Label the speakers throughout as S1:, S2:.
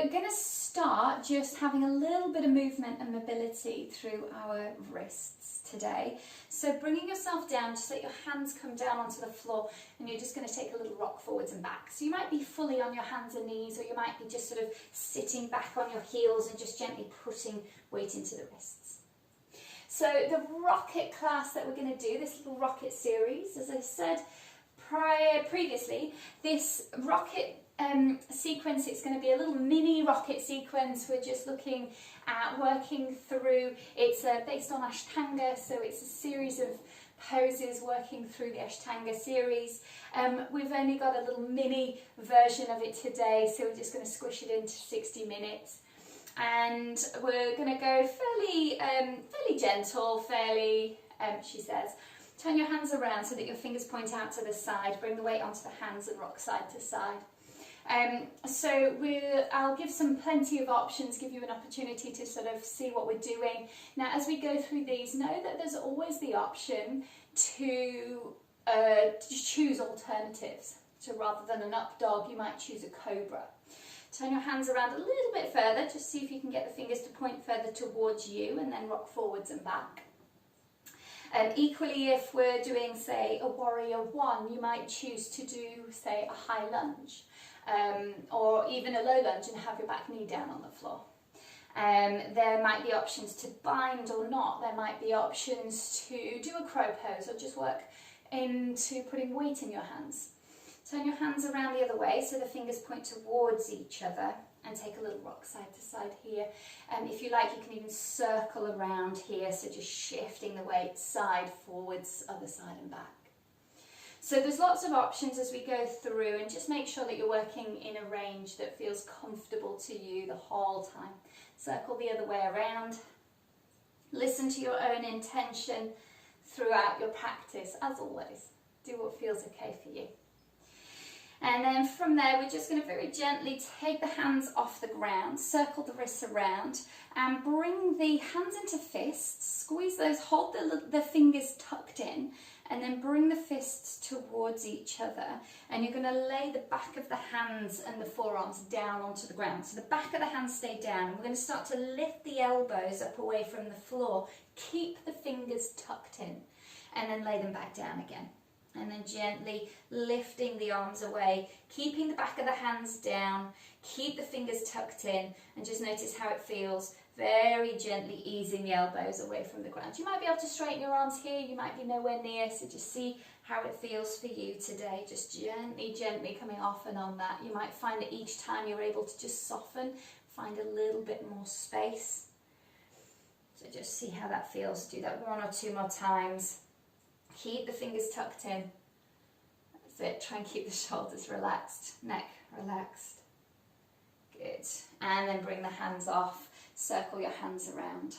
S1: we're going to start just having a little bit of movement and mobility through our wrists today. So bringing yourself down, just let your hands come down onto the floor, and you're just going to take a little rock forwards and back. So you might be fully on your hands and knees, or you might be just sort of sitting back on your heels and just gently putting weight into the wrists. So the rocket class that we're going to do, this little rocket series, as I said previously, this rocket sequence, it's going to be a little mini rocket sequence. We're just looking at working through, it's based on Ashtanga, so it's a series of poses working through the Ashtanga series. We've only got a little mini version of it today, so we're just going to squish it into 60 minutes. And we're going to go fairly gentle, she says. Turn your hands around so that your fingers point out to the side. Bring the weight onto the hands and rock side to side. I'll give plenty of options, give you an opportunity to sort of see what we're doing. Now, as we go through these, know that there's always the option to choose alternatives. So rather than an up dog, you might choose a cobra. Turn your hands around a little bit further, just see if you can get the fingers to point further towards you, and then rock forwards and back. Equally, if we're doing, say, a warrior one, you might choose to do, say, a high lunge, or even a low lunge and have your back knee down on the floor. There might be options to bind or not. There might be options to do a crow pose or just work into putting weight in your hands. Turn your hands around the other way so the fingers point towards each other, and take a little rock side to side here. If you like, you can even circle around here, so just shifting the weight side, forwards, other side and back. So there's lots of options as we go through, and just make sure that you're working in a range that feels comfortable to you the whole time. Circle the other way around. Listen to your own intention throughout your practice, as always. Do what feels okay for you. And then from there, we're just going to very gently take the hands off the ground, circle the wrists around, and bring the hands into fists. Squeeze those, hold the fingers tucked in, and then bring the fists towards each other. And you're going to lay the back of the hands and the forearms down onto the ground. So the back of the hands stay down. And we're going to start to lift the elbows up away from the floor. Keep the fingers tucked in, and then lay them back down again. And then gently lifting the arms away, keeping the back of the hands down, keep the fingers tucked in, and just notice how it feels. Very gently easing the elbows away from the ground. You might be able to straighten your arms here, you might be nowhere near, so just see how it feels for you today. Just gently, gently coming off and on that. You might find that each time you're able to just soften, find a little bit more space. So just see how that feels. Do that 1 or 2 more times. Keep the fingers tucked in. That's it. Try and keep the shoulders relaxed. Neck relaxed. Good. And then bring the hands off. Circle your hands around.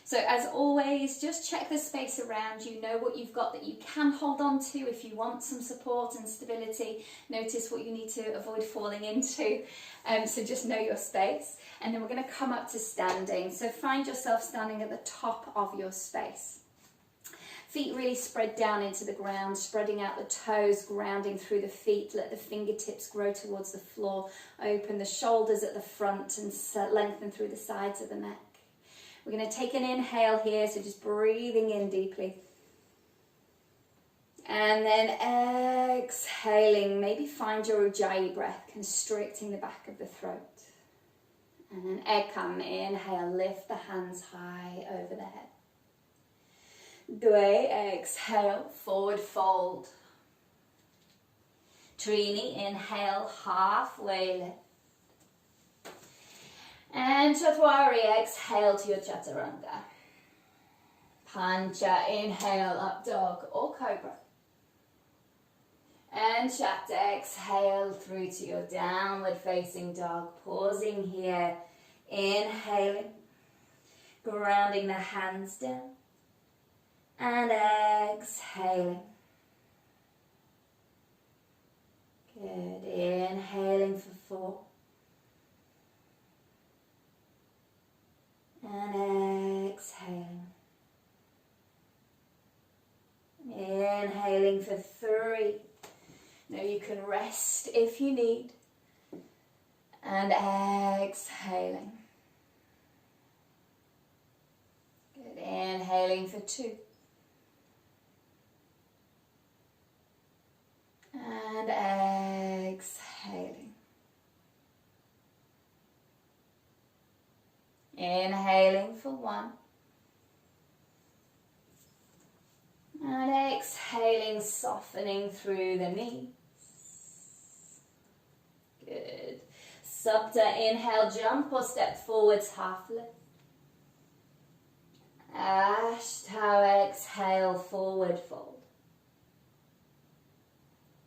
S1: So as always, just check the space around you. Know what you've got that you can hold on to if you want some support and stability. Notice what you need to avoid falling into. So just know your space. And then we're going to come up to standing. So find yourself standing at the top of your space. Feet really spread down into the ground, spreading out the toes, grounding through the feet. Let the fingertips grow towards the floor. Open the shoulders at the front and lengthen through the sides of the neck. We're going to take an inhale here, so just breathing in deeply. And then exhaling. Maybe find your Ujjayi breath, constricting the back of the throat. And then Ekam, inhale, lift the hands high over the head. Dwe, exhale, forward fold. Trini, inhale, halfway lift. And Chatwari, exhale to your Chaturanga. Pancha, inhale, up dog or cobra. And Shatta, exhale through to your downward facing dog. Pausing here, inhaling, grounding the hands down. And exhaling. Good. Inhaling for 4. And exhaling. Inhaling for 3. Now you can rest if you need. And exhaling. Good. Inhaling for 2. And exhaling. Inhaling for 1. And exhaling, softening through the knees. Good. Supta, inhale, jump or step forwards, half lift. Ashtanga, exhale, forward fold.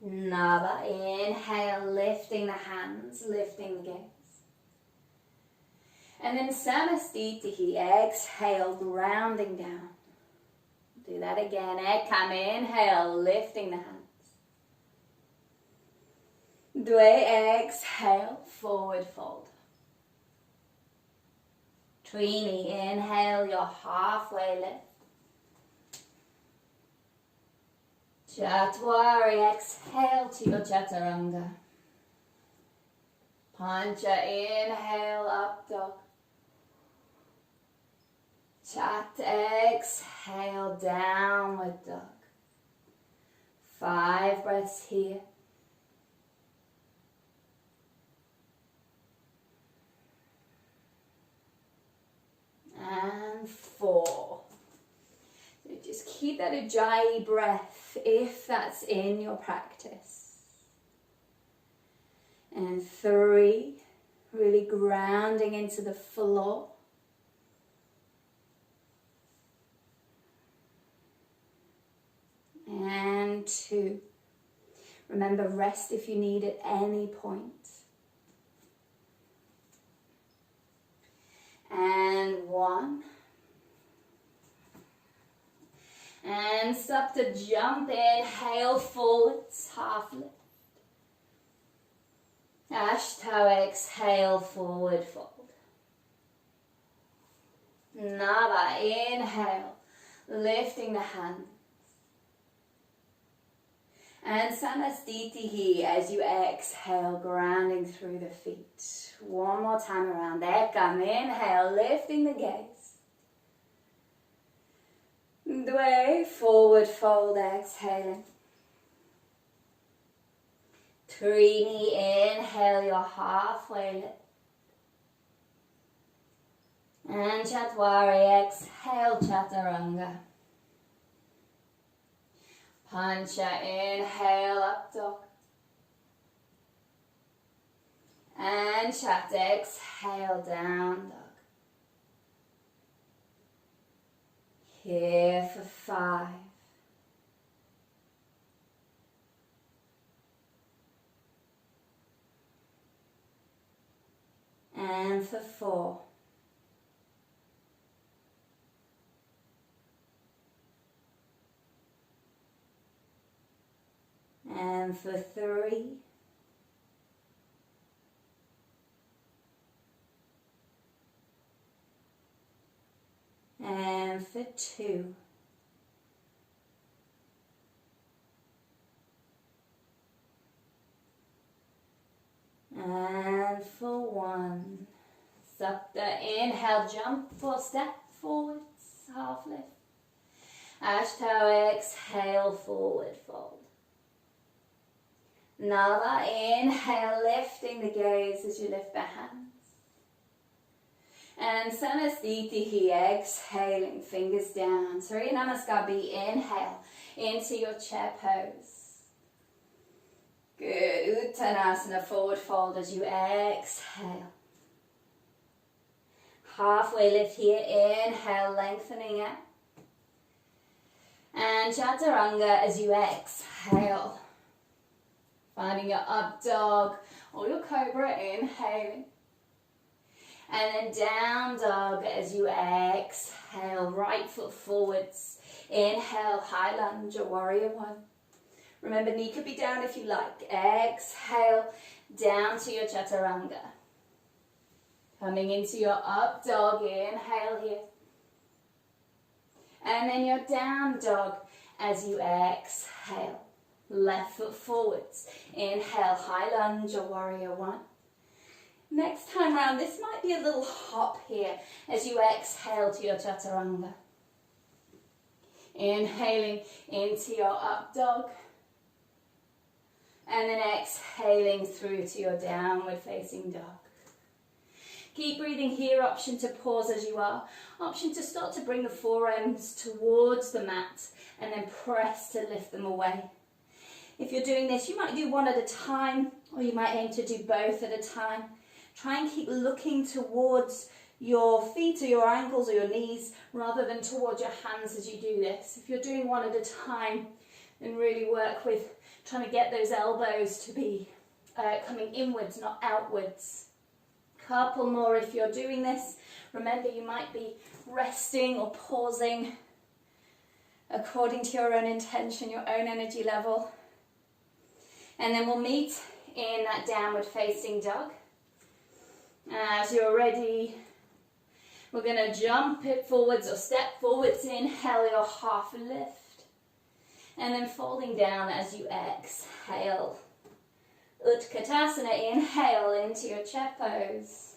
S1: Nava, inhale, lifting the hands, lifting the gaze. And then Samastitihi, exhale, grounding down. Do that again. Ekam, inhale, lifting the hands. Dwe, exhale, forward fold. Trini, inhale, your halfway lift. Chatwari, exhale to your chaturanga. Pancha, inhale, up dog. Chat, exhale, downward dog. 5 breaths here. And 4. So just keep that Ujjayi breath if that's in your practice. And 3, really grounding into the floor. And 2. Remember, rest if you need at any point. And 1. And Supta, jump, inhale, forwards, half lift. Ashtanga, exhale, forward fold. Nava, inhale, lifting the hands. And Samastitihi, as you exhale, grounding through the feet. 1 more time around. Ekam, inhale, lifting the gaze. Dwe, forward fold, exhaling. Trini, inhale, your halfway lift. And Chatwari, exhale, Chaturanga. Pancha, inhale, up dog. And Chat, exhale, down dog. Here for 5. And for 4. And for 3. And for 2. And for 1. Supta, inhale, jump or step forwards, half lift. Ashtanga, exhale, forward fold. Nava, inhale, lifting the gaze as you lift the hands. And Samastitihi, exhaling, fingers down. Surya Namaskar, inhale into your chair pose. Good. Uttanasana, forward fold as you exhale. Halfway lift here, inhale, lengthening out. And Chaturanga as you exhale. Finding your up dog or your cobra, inhaling. And then down dog as you exhale, right foot forwards. Inhale, high lunge or warrior 1. Remember, knee could be down if you like. Exhale, down to your chaturanga. Coming into your up dog, inhale here. And then your down dog as you exhale. Left foot forwards. Inhale, high lunge or warrior 1. Next time round, this might be a little hop here as you exhale to your chaturanga. Inhaling into your up dog. And then exhaling through to your downward facing dog. Keep breathing here, option to pause as you are. Option to start to bring the forearms towards the mat and then press to lift them away. If you're doing this, you might do one at a time, or you might aim to do both at a time. Try and keep looking towards your feet or your ankles or your knees rather than towards your hands as you do this. If you're doing one at a time, then really work with trying to get those elbows to be coming inwards, not outwards. Couple more if you're doing this. Remember, you might be resting or pausing according to your own intention, your own energy level. And then we'll meet in that downward facing dog. As you're ready, we're going to jump it forwards or step forwards. Inhale your half lift. And then folding down as you exhale. Utkatasana, inhale into your chest pose.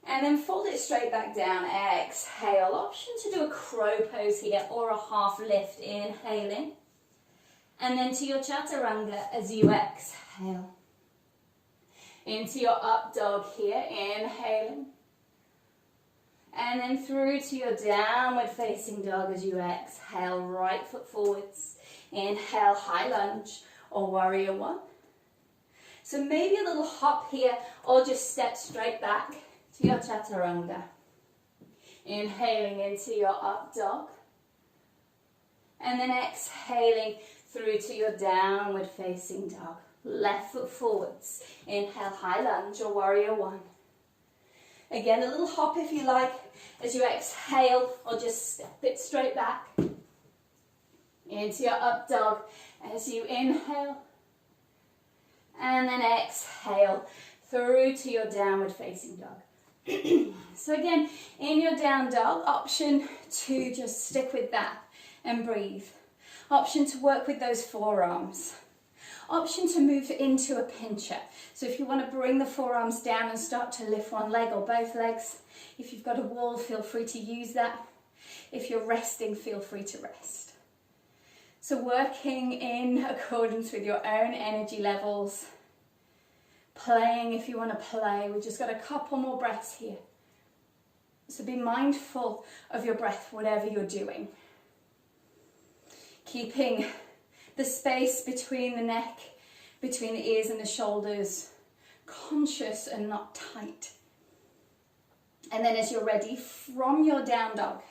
S1: And then fold it straight back down, exhale. Option to do a crow pose here or a half lift, inhaling. And then to your chaturanga as you exhale. Into your up dog here, inhaling. And then through to your downward facing dog as you exhale, right foot forwards. Inhale, high lunge or warrior one. So maybe a little hop here or just step straight back to your chaturanga. Inhaling into your up dog. And then exhaling through to your downward facing dog. Left foot forwards. Inhale, high lunge or warrior one. Again, a little hop if you like as you exhale or just step it straight back. Into your up dog as you inhale. And then exhale through to your downward facing dog. So again, in your down dog, option to just stick with that and breathe. Option to work with those forearms. Option to move into a pincher. So if you want to bring the forearms down and start to lift one leg or both legs, if you've got a wall, feel free to use that. If you're resting, feel free to rest. So working in accordance with your own energy levels. Playing if you want to play. We've just got a couple more breaths here. So be mindful of your breath, whatever you're doing. Keeping the space between the neck, between the ears and the shoulders, conscious and not tight. And then as you're ready, from your down dog,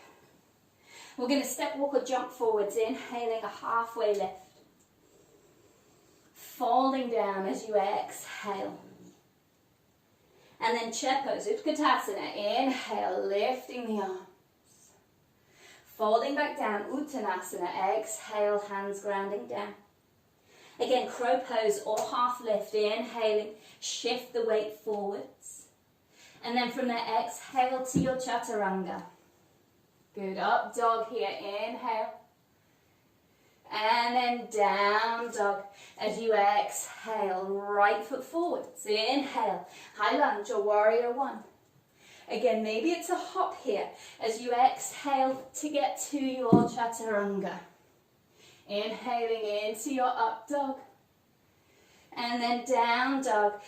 S1: we're going to step, walk or jump forwards, inhaling a halfway lift. Folding down as you exhale. And then chair pose, Utkatasana, inhale, lifting the arms. Folding back down, Uttanasana, exhale, hands grounding down. Again, crow pose or half lift, inhaling, shift the weight forwards. And then from there, exhale to your chaturanga. Good, up dog here, inhale. And then down dog as you exhale, right foot forwards, inhale, high lunge or warrior one. Again, maybe it's a hop here as you exhale to get to your chaturanga. Inhaling into your up dog. And then down dog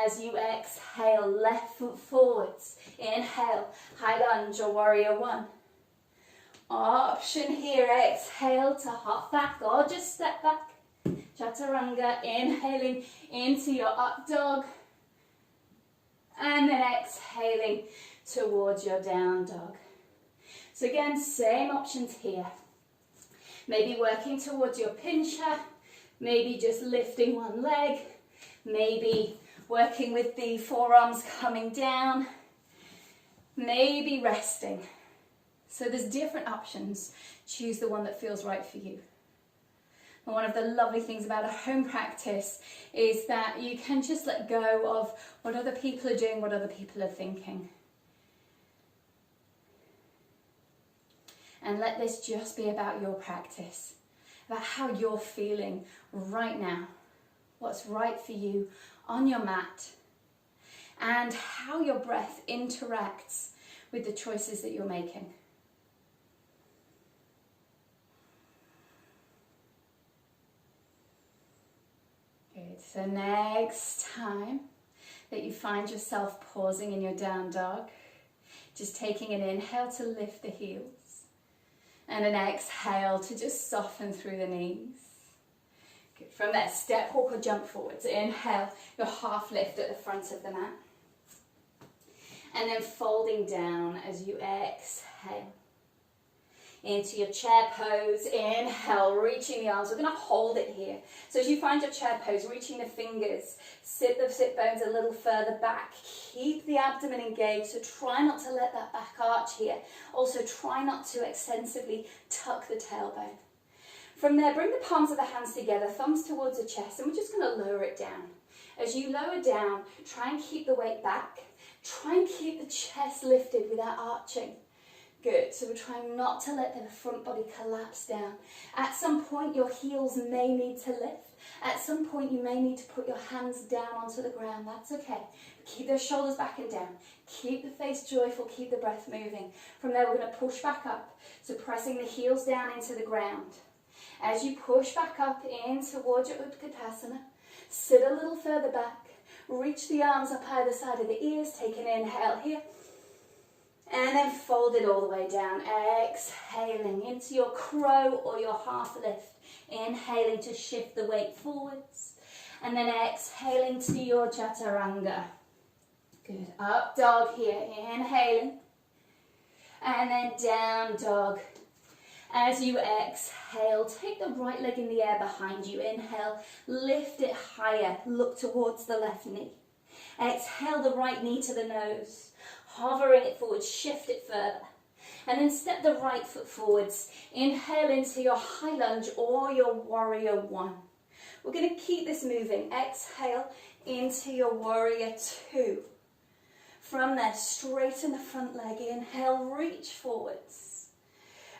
S1: as you exhale, left foot forwards. Inhale, high lunge or warrior one. Option here, exhale to hop back or just step back. Chaturanga, inhaling into your up dog. And then exhaling towards your down dog. So again, same options here. Maybe working towards your pincher, maybe just lifting one leg, maybe working with the forearms coming down, maybe resting. So there's different options. Choose the one that feels right for you. And one of the lovely things about a home practice is that you can just let go of what other people are doing, what other people are thinking. And let this just be about your practice, about how you're feeling right now, what's right for you on your mat. and how your breath interacts with the choices that you're making. Good. So next time that you find yourself pausing in your down dog, just taking an inhale to lift the heels and an exhale to just soften through the knees. Good. From there, step, walk or jump forwards. Inhale, your half lift at the front of the mat. And then folding down as you exhale. Into your chair pose, inhale, reaching the arms. We're going to hold it here. So as you find your chair pose, reaching the fingers, sit the sit bones a little further back. Keep the abdomen engaged, so try not to let that back arch here. Also try not to extensively tuck the tailbone. From there, bring the palms of the hands together, thumbs towards the chest, and we're just going to lower it down. As you lower down, try and keep the weight back. Try and keep the chest lifted without arching. Good, so we're trying not to let the front body collapse down. At some point, your heels may need to lift. At some point, you may need to put your hands down onto the ground. That's okay. Keep those shoulders back and down. Keep the face joyful, keep the breath moving. From there, we're going to push back up. So pressing the heels down into the ground. As you push back up in towards your Upavistakonasana, sit a little further back. Reach the arms up either side of the ears. Take an inhale here. And then fold it all the way down. Exhaling into your crow or your half lift. Inhaling to shift the weight forwards. And then exhaling to your chaturanga. Good. Up dog here. Inhaling. And then down dog. As you exhale, take the right leg in the air behind you. Inhale, lift it higher, look towards the left knee. Exhale the right knee to the nose, hovering it forward, shift it further. And then step the right foot forwards. Inhale into your high lunge or your warrior one. We're going to keep this moving. Exhale into your warrior two. From there, straighten the front leg. Inhale, reach forwards.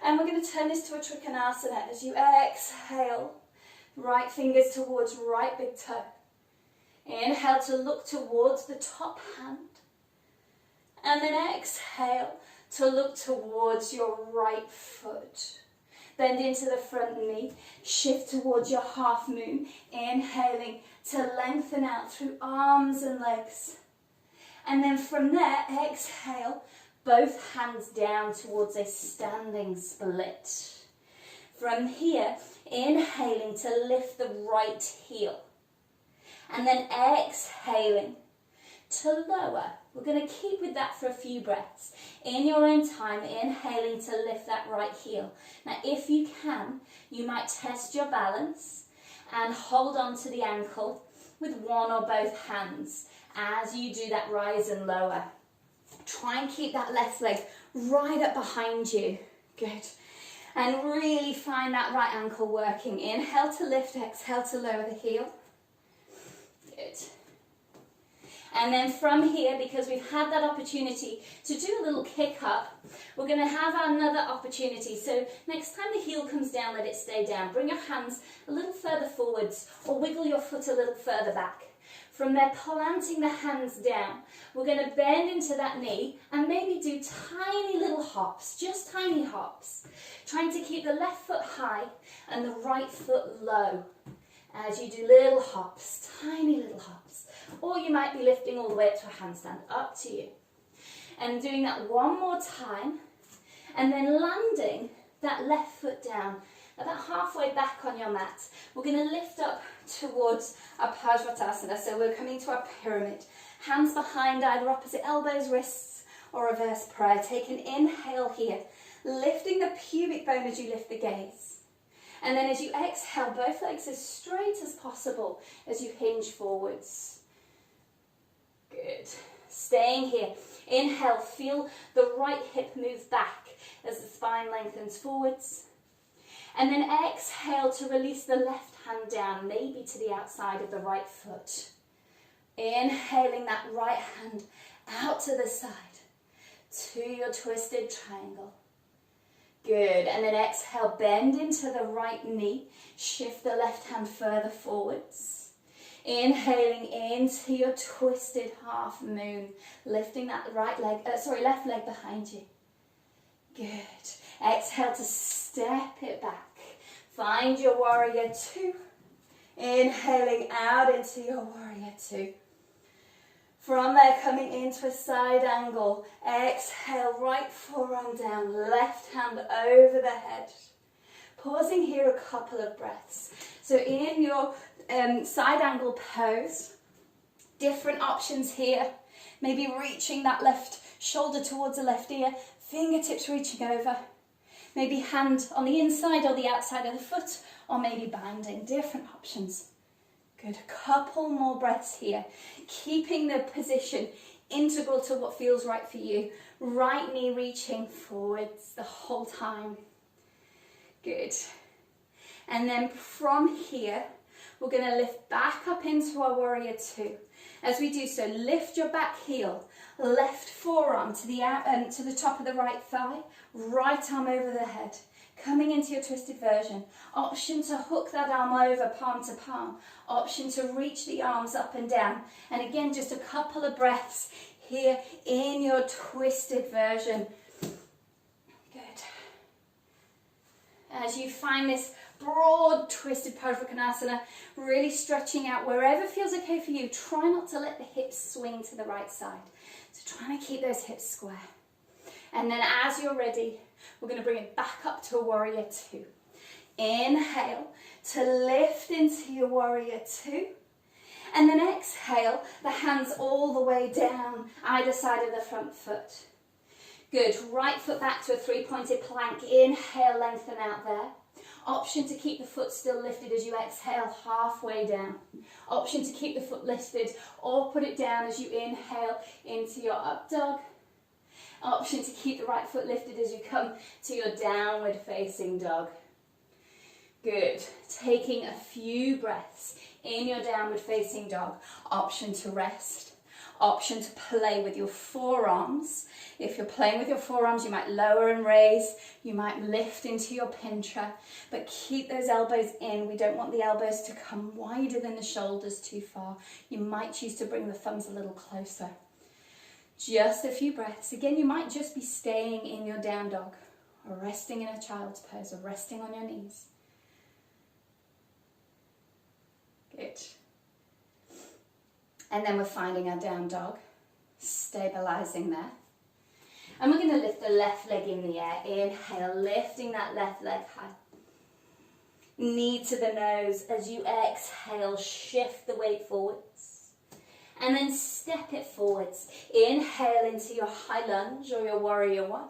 S1: And we're going to turn this to a trikonasana as you exhale. Right fingers towards right big toe. Inhale to look towards the top hand. And then exhale to look towards your right foot. Bend into the front knee. Shift towards your half moon. Inhaling to lengthen out through arms and legs. And then from there, exhale. Both hands down towards a standing split. From here, inhaling to lift the right heel. And then exhaling to lower. We're going to keep with that for a few breaths. In your own time, inhaling to lift that right heel. Now, if you can, you might test your balance and hold on to the ankle with one or both hands as you do that rise and lower. Try and keep that left leg right up behind you. Good. And really find that right ankle working. Inhale to lift, exhale to lower the heel. Good. And then from here, because we've had that opportunity to do a little kick up, we're going to have another opportunity. So next time the heel comes down, let it stay down. Bring your hands a little further forwards or wiggle your foot a little further back. From there, planting the hands down, we're going to bend into that knee and maybe do tiny little hops, just tiny hops. Trying to keep the left foot high and the right foot low as you do little hops, tiny little hops. Or you might be lifting all the way up to a handstand, up to you. And doing that one more time and then landing that left foot down about halfway back on your mat. We're going to lift up towards our Upavistakonasana. So we're coming to our pyramid. Hands behind either opposite elbows, wrists, or reverse prayer. Take an inhale here, lifting the pubic bone as you lift the gaze. And then as you exhale, both legs as straight as possible as you hinge forwards. Good. Staying here. Inhale, feel the right hip move back as the spine lengthens forwards. And then exhale to release the left hand down, maybe to the outside of the right foot. Inhaling that right hand out to the side, to your twisted triangle. Good, and then exhale, bend into the right knee, shift the left hand further forwards. Inhaling into your twisted half moon, lifting that left leg behind you. Good. Exhale to step it back. Find your warrior two. Inhaling out into your warrior two. From there, coming into a side angle. Exhale, right forearm down, left hand over the head. Pausing here a couple of breaths. So in your side angle pose, different options here. Maybe reaching that left shoulder towards the left ear, fingertips reaching over. Maybe hand on the inside or the outside of the foot, or maybe binding. Different options. Good. A couple more breaths here. Keeping the position integral to what feels right for you. Right knee reaching forwards the whole time. Good. And then from here, we're going to lift back up into our warrior two. As we do so, lift your back heel, left forearm to the top of the right thigh, right arm over the head. Coming into your twisted version. Option to hook that arm over, palm to palm. Option to reach the arms up and down. And again, just a couple of breaths here in your twisted version. Good. As you find this broad twisted Upavistakonasana, really stretching out wherever feels okay for you. Try not to let the hips swing to the right side. So trying to keep those hips square. And then as you're ready, we're going to bring it back up to a warrior two. Inhale to lift into your warrior two. And then exhale, the hands all the way down, either side of the front foot. Good. Right foot back to a three-pointed plank. Inhale, lengthen out there. Option to keep the foot still lifted as you exhale halfway down. Option to keep the foot lifted or put it down as you inhale into your up dog. Option to keep the right foot lifted as you come to your downward facing dog. Good. Taking a few breaths in your downward facing dog. Option to rest. Option to play with your forearms. If you're playing with your forearms, you might lower and raise. You might lift into your pincher, but keep those elbows in. We don't want the elbows to come wider than the shoulders too far. You might choose to bring the thumbs a little closer. Just a few breaths. Again, you might just be staying in your down dog, or resting in a child's pose, or resting on your knees. Good. And then we're finding our down dog, stabilizing there. And we're going to lift the left leg in the air. Inhale, lifting that left leg high. Knee to the nose. As you exhale, shift the weight forwards. And then step it forwards. Inhale into your high lunge or your warrior one.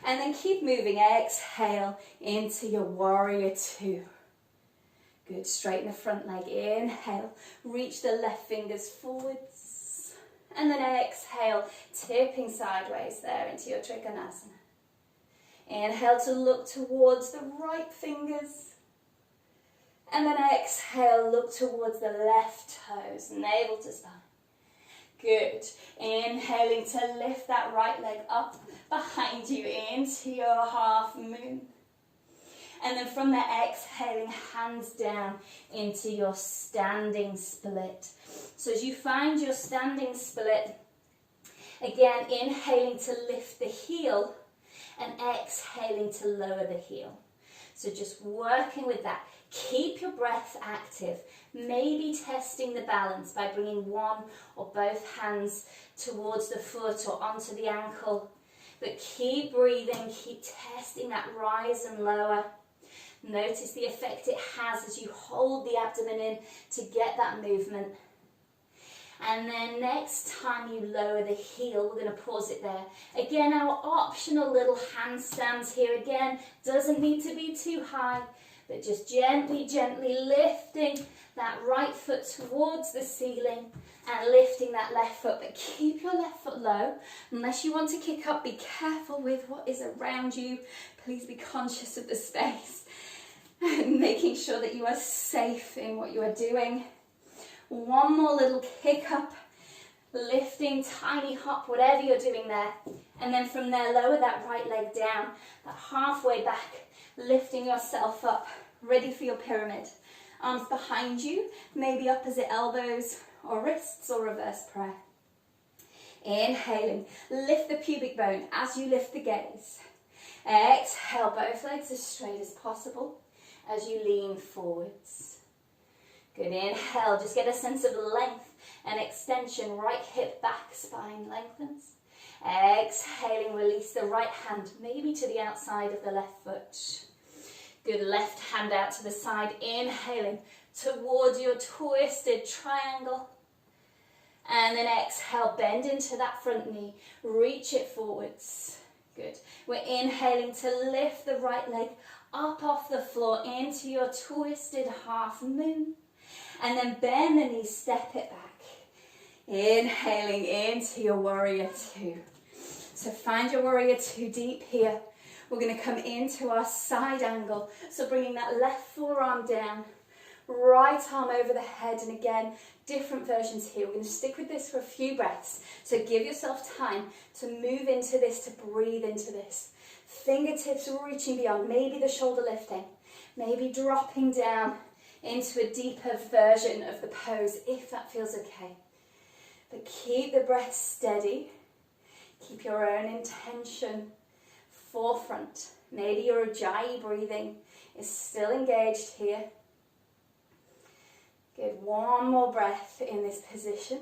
S1: And then keep moving. Exhale into your warrior two. Good. Straighten the front leg. Inhale. Reach the left fingers forwards. And then exhale, tipping sideways there into your Trikonasana. Inhale to look towards the right fingers. And then exhale, look towards the left toes, navel to spine. Good. Inhaling to lift that right leg up behind you into your half moon. And then from there, exhaling, hands down into your standing split. So as you find your standing split, again, inhaling to lift the heel and exhaling to lower the heel. So just working with that. Keep your breath active. Maybe testing the balance by bringing one or both hands towards the foot or onto the ankle. But keep breathing, keep testing that rise and lower. Notice the effect it has as you hold the abdomen in to get that movement. And then next time you lower the heel, we're going to pause it there. Again, our optional little handstands here. Again, doesn't need to be too high, but just gently, gently lifting that right foot towards the ceiling and lifting that left foot. But keep your left foot low. Unless you want to kick up, be careful with what is around you. Please be conscious of the space. And making sure that you are safe in what you are doing. One more little kick up, lifting, tiny hop, whatever you're doing there. And then from there, lower that right leg down, that halfway back, lifting yourself up, ready for your pyramid. Arms behind you, maybe opposite elbows or wrists or reverse prayer. Inhaling, lift the pubic bone as you lift the gaze. Exhale, both legs as straight as possible as you lean forwards. Good, inhale, just get a sense of length and extension, right hip back, spine lengthens. Exhaling, release the right hand, maybe to the outside of the left foot. Good, left hand out to the side, inhaling towards your twisted triangle. And then exhale, bend into that front knee, reach it forwards. Good. We're inhaling to lift the right leg up off the floor into your twisted half moon. And then bend the knee, step it back. Inhaling into your warrior two. So find your warrior two deep here. We're going to come into our side angle. So bringing that left forearm down, right arm over the head, and again, different versions here. We're going to stick with this for a few breaths. So give yourself time to move into this, to breathe into this. Fingertips reaching beyond, maybe the shoulder lifting, maybe dropping down into a deeper version of the pose if that feels okay. But keep the breath steady. Keep your own intention forefront. Maybe your Ujjayi breathing is still engaged here. Good, one more breath in this position.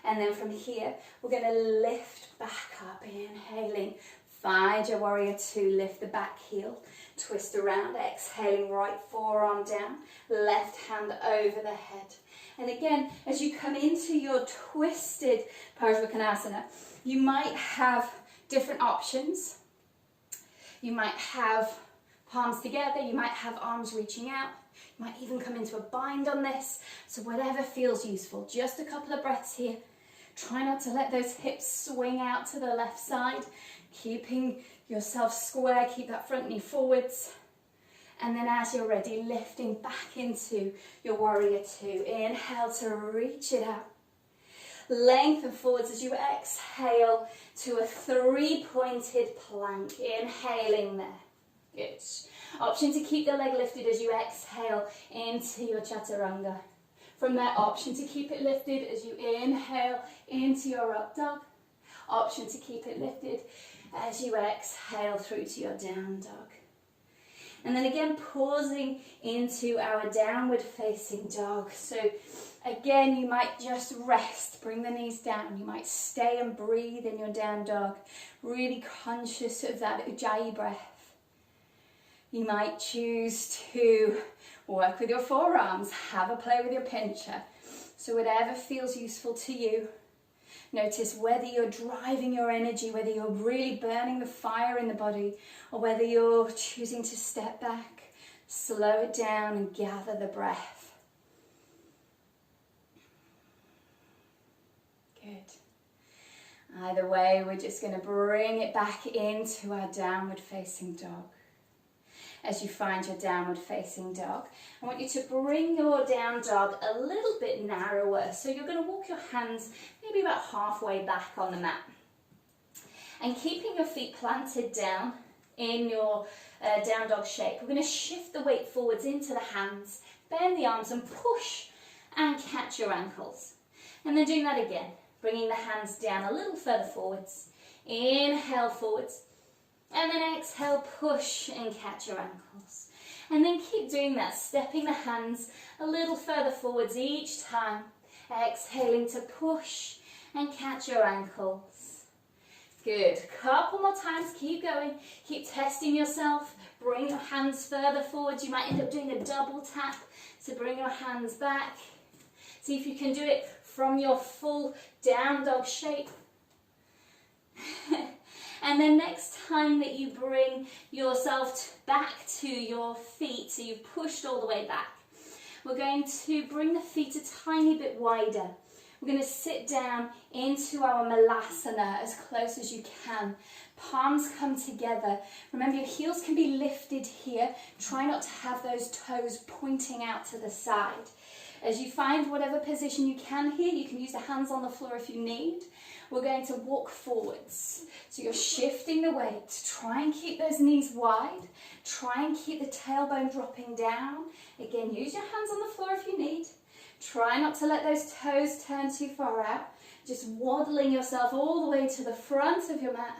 S1: And then from here, we're going to lift back up, inhaling. Find your warrior two, lift the back heel, twist around, exhaling, right forearm down, left hand over the head. And again, as you come into your twisted Pattabhi, you might have different options. You might have palms together, you might have arms reaching out, you might even come into a bind on this. So whatever feels useful. Just a couple of breaths here. Try not to let those hips swing out to the left side. Keeping yourself square, keep that front knee forwards. And then as you're ready, lifting back into your warrior two. Inhale to reach it out. Lengthen forwards as you exhale to a three-pointed plank. Inhaling there. Good. Option to keep the leg lifted as you exhale into your chaturanga. From there, option to keep it lifted as you inhale into your up dog. Option to keep it lifted as you exhale through to your down dog. And then again, pausing into our downward facing dog. So again, you might just rest, bring the knees down. You might stay and breathe in your down dog, really conscious of that Ujjayi breath. You might choose to work with your forearms, have a play with your pincher. So whatever feels useful to you. Notice whether you're driving your energy, whether you're really burning the fire in the body, or whether you're choosing to step back, slow it down and gather the breath. Good. Either way, we're just going to bring it back into our downward facing dog. As you find your downward facing dog, I want you to bring your down dog a little bit narrower. So you're going to walk your hands maybe about halfway back on the mat. And keeping your feet planted down in your down dog shape, we're going to shift the weight forwards into the hands, bend the arms and push and catch your ankles. And then doing that again, bringing the hands down a little further forwards. Inhale forwards. And then exhale, push and catch your ankles. And then keep doing that, stepping the hands a little further forwards each time. Exhaling to push and catch your ankles. Good. Couple more times, keep going. Keep testing yourself. Bring your hands further forwards. You might end up doing a double tap. So bring your hands back. See if you can do it from your full down dog shape. And then next time that you bring yourself back to your feet, so you've pushed all the way back, we're going to bring the feet a tiny bit wider. We're going to sit down into our malasana as close as you can. Palms come together. Remember, your heels can be lifted here. Try not to have those toes pointing out to the side. As you find whatever position you can here, you can use the hands on the floor if you need, we're going to walk forwards. So you're shifting the weight. Try and keep those knees wide. Try and keep the tailbone dropping down. Again, use your hands on the floor if you need. Try not to let those toes turn too far out. Just waddling yourself all the way to the front of your mat.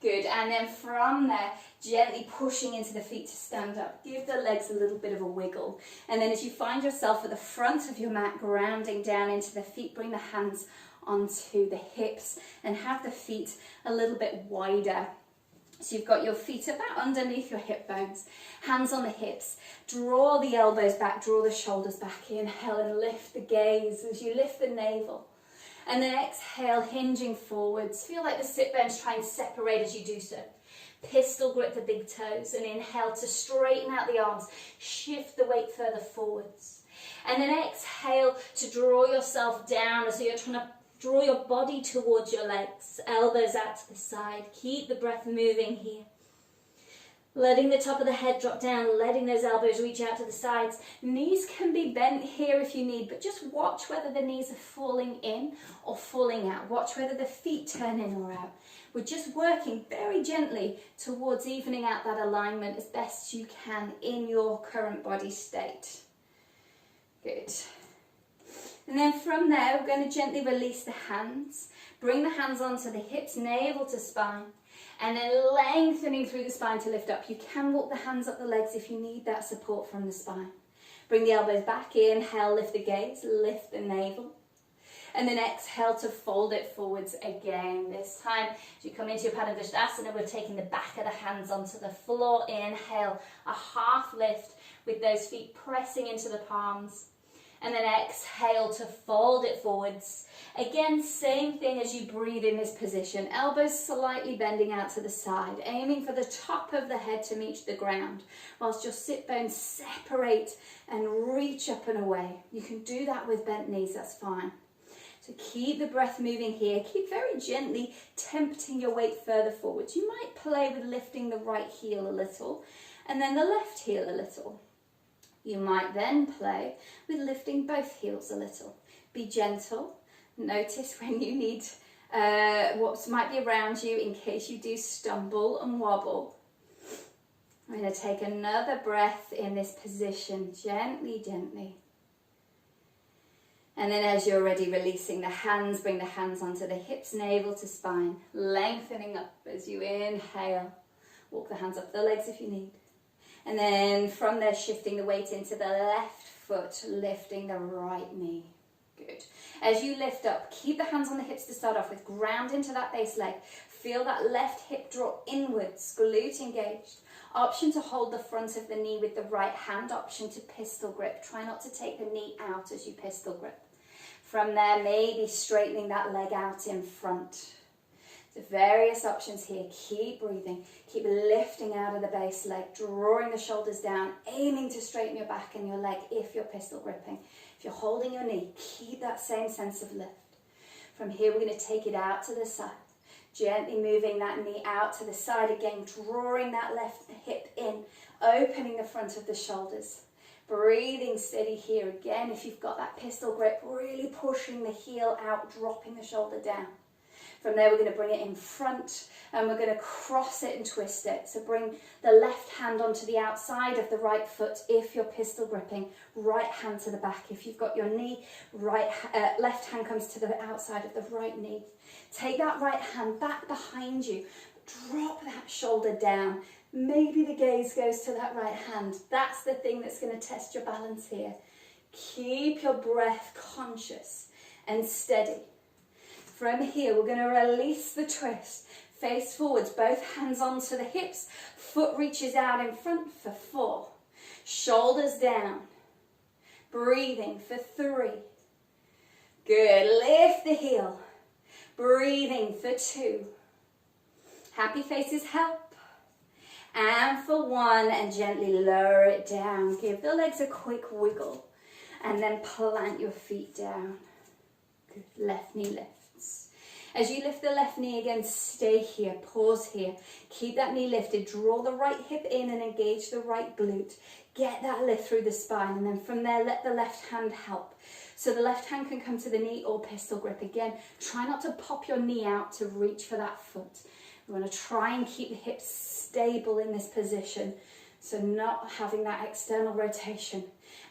S1: Good, and then from there, gently pushing into the feet to stand up. Give the legs a little bit of a wiggle. And then as you find yourself at the front of your mat, grounding down into the feet, bring the hands onto the hips and have the feet a little bit wider. So you've got your feet about underneath your hip bones, hands on the hips. Draw the elbows back, draw the shoulders back. Inhale and lift the gaze as you lift the navel. And then exhale, hinging forwards. Feel like the sit bones try and separate as you do so. Pistol grip the big toes and inhale to straighten out the arms. Shift the weight further forwards. And then exhale to draw yourself down. So you're trying to draw your body towards your legs. Elbows out to the side. Keep the breath moving here. Letting the top of the head drop down, letting those elbows reach out to the sides. Knees can be bent here if you need, but just watch whether the knees are falling in or falling out. Watch whether the feet turn in or out. We're just working very gently towards evening out that alignment as best you can in your current body state. Good. And then from there, we're going to gently release the hands. Bring the hands onto the hips, navel to spine. And then lengthening through the spine to lift up. You can walk the hands up the legs if you need that support from the spine. Bring the elbows back, inhale, lift the gaze, lift the navel. And then exhale to fold it forwards again. This time, as you come into your Pattabhi, we're taking the back of the hands onto the floor. Inhale, a half lift with those feet pressing into the palms. And then exhale to fold it forwards. Again, same thing as you breathe in this position. Elbows slightly bending out to the side, aiming for the top of the head to meet the ground, whilst your sit bones separate and reach up and away. You can do that with bent knees, that's fine. So keep the breath moving here. Keep very gently tempting your weight further forwards. You might play with lifting the right heel a little, and then the left heel a little. You might then play with lifting both heels a little. Be gentle. Notice when you need what might be around you in case you do stumble and wobble. I'm going to take another breath in this position, gently, gently. And then as you're ready, releasing the hands, bring the hands onto the hips, navel to spine, lengthening up as you inhale. Walk the hands up the legs if you need. And then from there, shifting the weight into the left foot, lifting the right knee. Good. As you lift up, keep the hands on the hips to start off with. Ground into that base leg. Feel that left hip draw inwards, glute engaged. Option to hold the front of the knee with the right hand. Option to pistol grip. Try not to take the knee out as you pistol grip. From there, maybe straightening that leg out in front. So various options here. Keep breathing. Keep lifting out of the base leg, drawing the shoulders down, aiming to straighten your back and your leg if you're pistol gripping. If you're holding your knee, keep that same sense of lift. From here, we're going to take it out to the side. Gently moving that knee out to the side again, drawing that left hip in, opening the front of the shoulders. Breathing steady here again. If you've got that pistol grip, really pushing the heel out, dropping the shoulder down. From there, we're going to bring it in front and we're going to cross it and twist it. So bring the left hand onto the outside of the right foot if you're pistol gripping. Right hand to the back. If you've got your knee, left hand comes to the outside of the right knee. Take that right hand back behind you. Drop that shoulder down. Maybe the gaze goes to that right hand. That's the thing that's going to test your balance here. Keep your breath conscious and steady. From here, we're going to release the twist. Face forwards, both hands onto the hips. Foot reaches out in front for 4. Shoulders down. Breathing for 3. Good. Lift the heel. Breathing for 2. Happy faces help. And for 1, and gently lower it down. Give the legs a quick wiggle. And then plant your feet down. Good. Left knee lifts. As you lift the left knee again, stay here, pause here. Keep that knee lifted. Draw the right hip in and engage the right glute. Get that lift through the spine. And then from there, let the left hand help. So the left hand can come to the knee or pistol grip again. Try not to pop your knee out to reach for that foot. We want to try and keep the hips stable in this position, so not having that external rotation.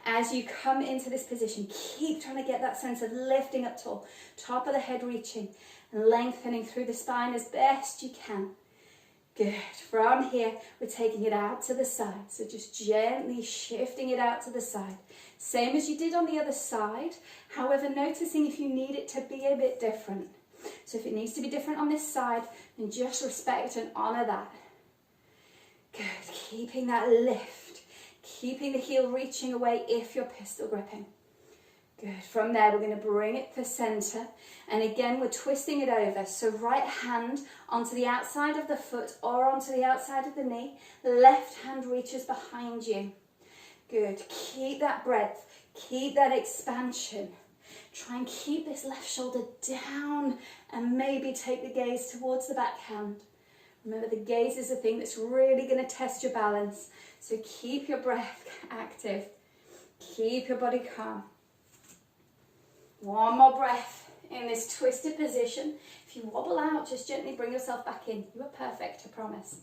S1: As you come into this position, keep trying to get that sense of lifting up tall, top of the head reaching, and lengthening through the spine as best you can. Good. From here, we're taking it out to the side. So just gently shifting it out to the side. Same as you did on the other side. However, noticing if you need it to be a bit different. So if it needs to be different on this side, then just respect and honour that. Good. Keeping that lift. Keeping the heel reaching away if you're pistol gripping. Good. From there, we're going to bring it to center. And again, we're twisting it over. So right hand onto the outside of the foot or onto the outside of the knee. Left hand reaches behind you. Good. Keep that breadth. Keep that expansion. Try and keep this left shoulder down and maybe take the gaze towards the back hand. Remember, the gaze is the thing that's really going to test your balance. So keep your breath active. Keep your body calm. One more breath in this twisted position. If you wobble out, just gently bring yourself back in. You are perfect, I promise.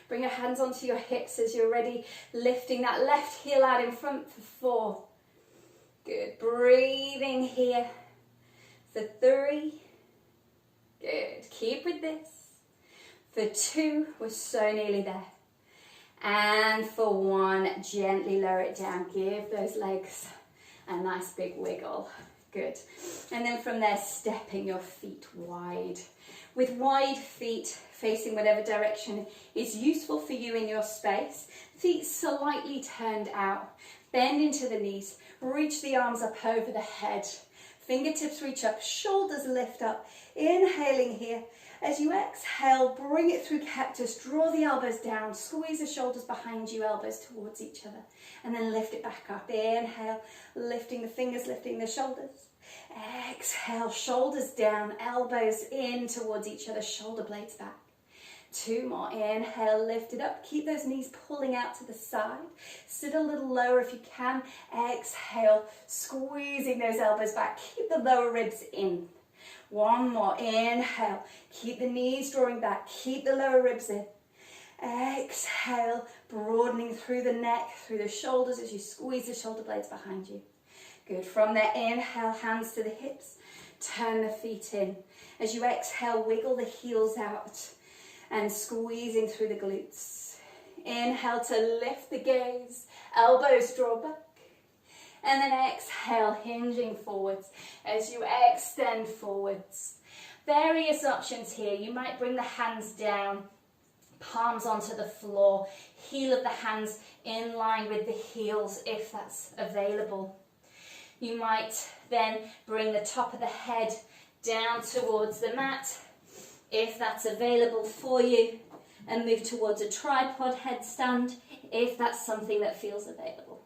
S1: Bring your hands onto your hips as you're ready, lifting that left heel out in front for 4. Good. Breathing here for 3. Good. Keep with this. For 2, we're so nearly there. And for 1, gently lower it down. Give those legs a nice big wiggle. Good. And then from there, stepping your feet wide. With wide feet facing whatever direction is useful for you in your space. Feet slightly turned out. Bend into the knees. Reach the arms up over the head. Fingertips reach up. Shoulders lift up. Inhaling here. As you exhale, bring it through cactus. Draw the elbows down. Squeeze the shoulders behind you, elbows towards each other. And then lift it back up. Inhale, lifting the fingers, lifting the shoulders. Exhale, shoulders down, elbows in towards each other, shoulder blades back. 2 more. Inhale, lift it up. Keep those knees pulling out to the side. Sit a little lower if you can. Exhale, squeezing those elbows back. Keep the lower ribs in. 1 more. Inhale. Keep the knees drawing back. Keep the lower ribs in. Exhale, broadening through the neck, through the shoulders as you squeeze the shoulder blades behind you. Good. From there, inhale, hands to the hips. Turn the feet in. As you exhale, wiggle the heels out and squeezing through the glutes. Inhale to lift the gaze. Elbows draw back. And then exhale, hinging forwards as you extend forwards. Various options here. You might bring the hands down, palms onto the floor, heel of the hands in line with the heels if that's available. You might then bring the top of the head down towards the mat if that's available for you, and move towards a tripod headstand if that's something that feels available.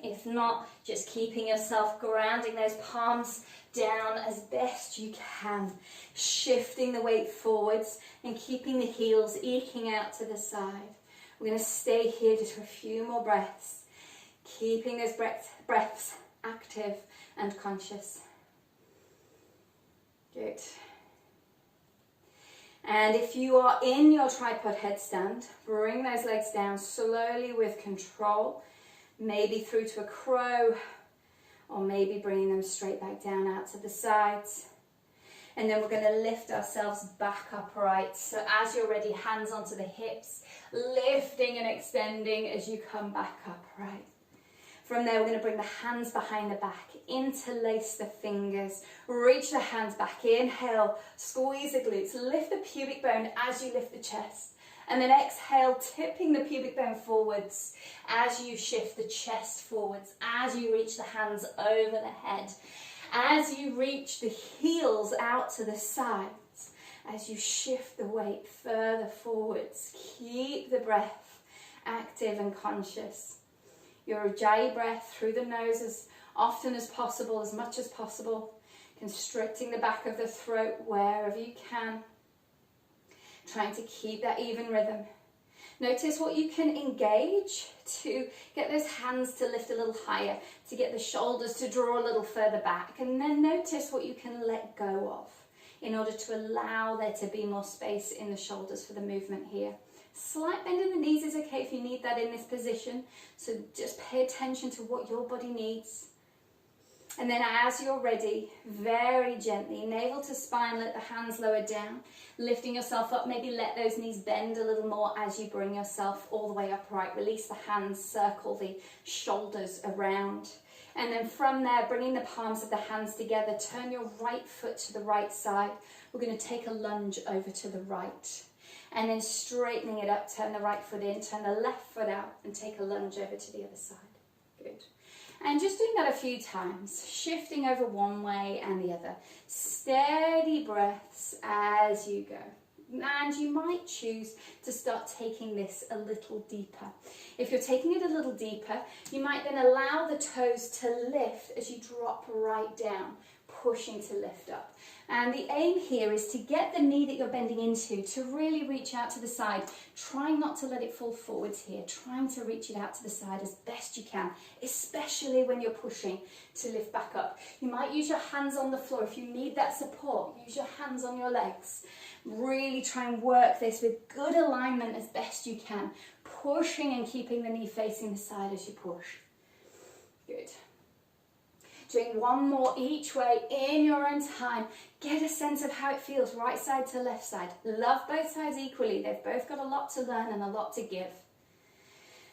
S1: If not, just keeping yourself grounding those palms down as best you can, shifting the weight forwards and keeping the heels eking out to the side. We're going to stay here just for a few more breaths, keeping those breaths active and conscious. Good. And if you are in your tripod headstand, bring those legs down slowly with control, maybe through to a crow, or maybe bringing them straight back down out to the sides. And then we're going to lift ourselves back upright. So as you're ready, hands onto the hips, lifting and extending as you come back upright. From there, we're going to bring the hands behind the back, interlace the fingers, reach the hands back, inhale, squeeze the glutes, lift the pubic bone as you lift the chest. And then exhale, tipping the pubic bone forwards as you shift the chest forwards, as you reach the hands over the head, as you reach the heels out to the sides, as you shift the weight further forwards. Keep the breath active and conscious. Your Ujjayi breath through the nose as often as possible, as much as possible, constricting the back of the throat wherever you can. Trying to keep that even rhythm. Notice what you can engage to get those hands to lift a little higher, to get the shoulders to draw a little further back, and then notice what you can let go of in order to allow there to be more space in the shoulders for the movement here. Slight bend in the knees is okay if you need that in this position, so just pay attention to what your body needs. And then as you're ready, very gently, navel to spine, let the hands lower down, lifting yourself up, maybe let those knees bend a little more as you bring yourself all the way upright. Release the hands, circle the shoulders around. And then from there, bringing the palms of the hands together, turn your right foot to the right side. We're going to take a lunge over to the right. And then straightening it up, turn the right foot in, turn the left foot out, and take a lunge over to the other side. Good. And just doing that a few times, shifting over one way and the other. Steady breaths as you go. And you might choose to start taking this a little deeper. If you're taking it a little deeper, you might then allow the toes to lift as you drop right down, pushing to lift up. And the aim here is to get the knee that you're bending into to really reach out to the side. Trying not to let it fall forwards here, trying to reach it out to the side as best you can, especially when you're pushing to lift back up. You might use your hands on the floor. If you need that support, use your hands on your legs. Really try and work this with good alignment as best you can, pushing and keeping the knee facing the side as you push. Good. Doing one more each way in your own time. Get a sense of how it feels, right side to left side. Love both sides equally. They've both got a lot to learn and a lot to give.